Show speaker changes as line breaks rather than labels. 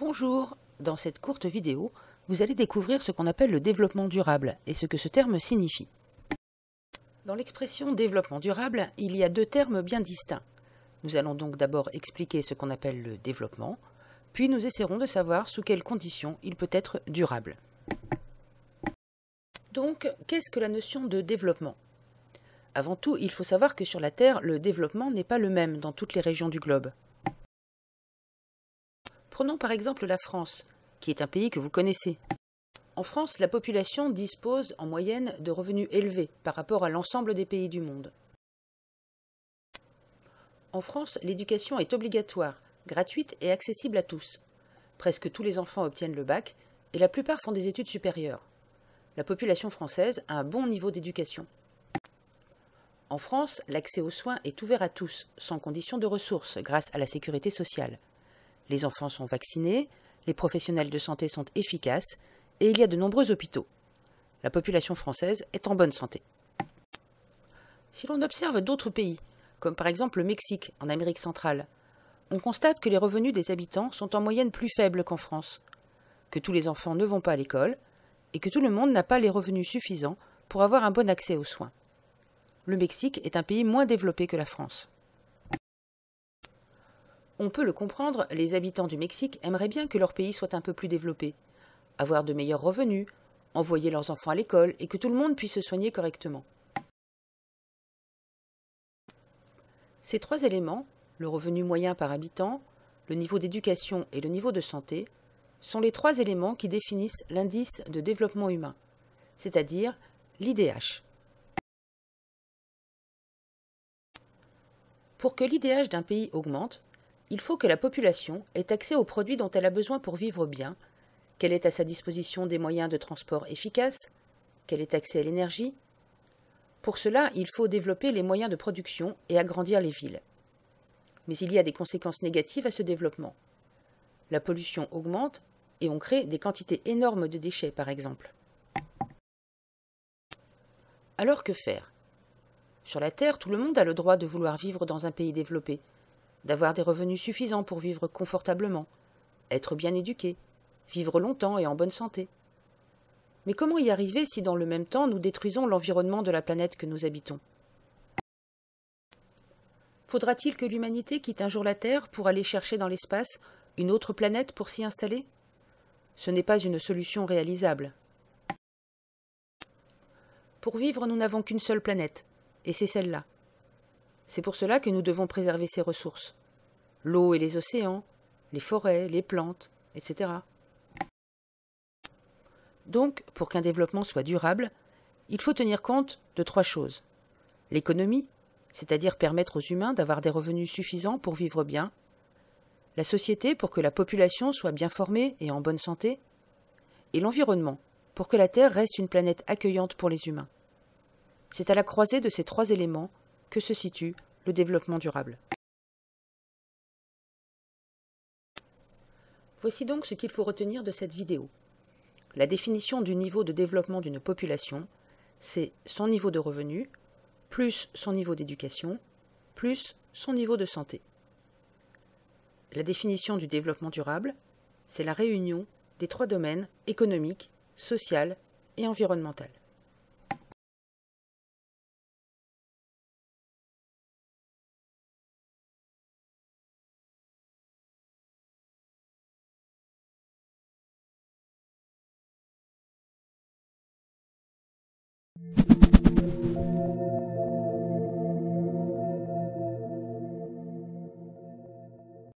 Bonjour, dans cette courte vidéo, vous allez découvrir ce qu'on appelle le développement durable et ce que ce terme signifie. Dans l'expression développement durable, il y a deux termes bien distincts. Nous allons donc d'abord expliquer ce qu'on appelle le développement, puis nous essaierons de savoir sous quelles conditions il peut être durable. Donc, qu'est-ce que la notion de développement ? Avant tout, il faut savoir que sur la Terre, le développement n'est pas le même dans toutes les régions du globe. Prenons par exemple la France, qui est un pays que vous connaissez. En France, la population dispose en moyenne de revenus élevés par rapport à l'ensemble des pays du monde. En France, l'éducation est obligatoire, gratuite et accessible à tous. Presque tous les enfants obtiennent le bac et la plupart font des études supérieures. La population française a un bon niveau d'éducation. En France, l'accès aux soins est ouvert à tous, sans condition de ressources, grâce à la sécurité sociale. Les enfants sont vaccinés, les professionnels de santé sont efficaces et il y a de nombreux hôpitaux. La population française est en bonne santé. Si l'on observe d'autres pays, comme par exemple le Mexique en Amérique centrale, on constate que les revenus des habitants sont en moyenne plus faibles qu'en France, que tous les enfants ne vont pas à l'école et que tout le monde n'a pas les revenus suffisants pour avoir un bon accès aux soins. Le Mexique est un pays moins développé que la France. On peut le comprendre, les habitants du Mexique aimeraient bien que leur pays soit un peu plus développé, avoir de meilleurs revenus, envoyer leurs enfants à l'école et que tout le monde puisse se soigner correctement. Ces trois éléments, le revenu moyen par habitant, le niveau d'éducation et le niveau de santé, sont les trois éléments qui définissent l'indice de développement humain, c'est-à-dire l'IDH. Pour que l'IDH d'un pays augmente, il faut que la population ait accès aux produits dont elle a besoin pour vivre bien, qu'elle ait à sa disposition des moyens de transport efficaces, qu'elle ait accès à l'énergie. Pour cela, il faut développer les moyens de production et agrandir les villes. Mais il y a des conséquences négatives à ce développement. La pollution augmente et on crée des quantités énormes de déchets, par exemple. Alors que faire ? Sur la Terre, tout le monde a le droit de vouloir vivre dans un pays développé, d'avoir des revenus suffisants pour vivre confortablement, être bien éduqué, vivre longtemps et en bonne santé. Mais comment y arriver si dans le même temps nous détruisons l'environnement de la planète que nous habitons ? Faudra-t-il que l'humanité quitte un jour la Terre pour aller chercher dans l'espace une autre planète pour s'y installer ? Ce n'est pas une solution réalisable. Pour vivre, nous n'avons qu'une seule planète, et c'est celle-là. C'est pour cela que nous devons préserver ses ressources. L'eau et les océans, les forêts, les plantes, etc. Donc, pour qu'un développement soit durable, il faut tenir compte de trois choses. L'économie, c'est-à-dire permettre aux humains d'avoir des revenus suffisants pour vivre bien. La société, pour que la population soit bien formée et en bonne santé. Et l'environnement, pour que la Terre reste une planète accueillante pour les humains. C'est à la croisée de ces trois éléments que se situe le développement durable. Voici donc ce qu'il faut retenir de cette vidéo. La définition du niveau de développement d'une population, c'est son niveau de revenu, plus son niveau d'éducation, plus son niveau de santé. La définition du développement durable, c'est la réunion des trois domaines économique, social et environnemental.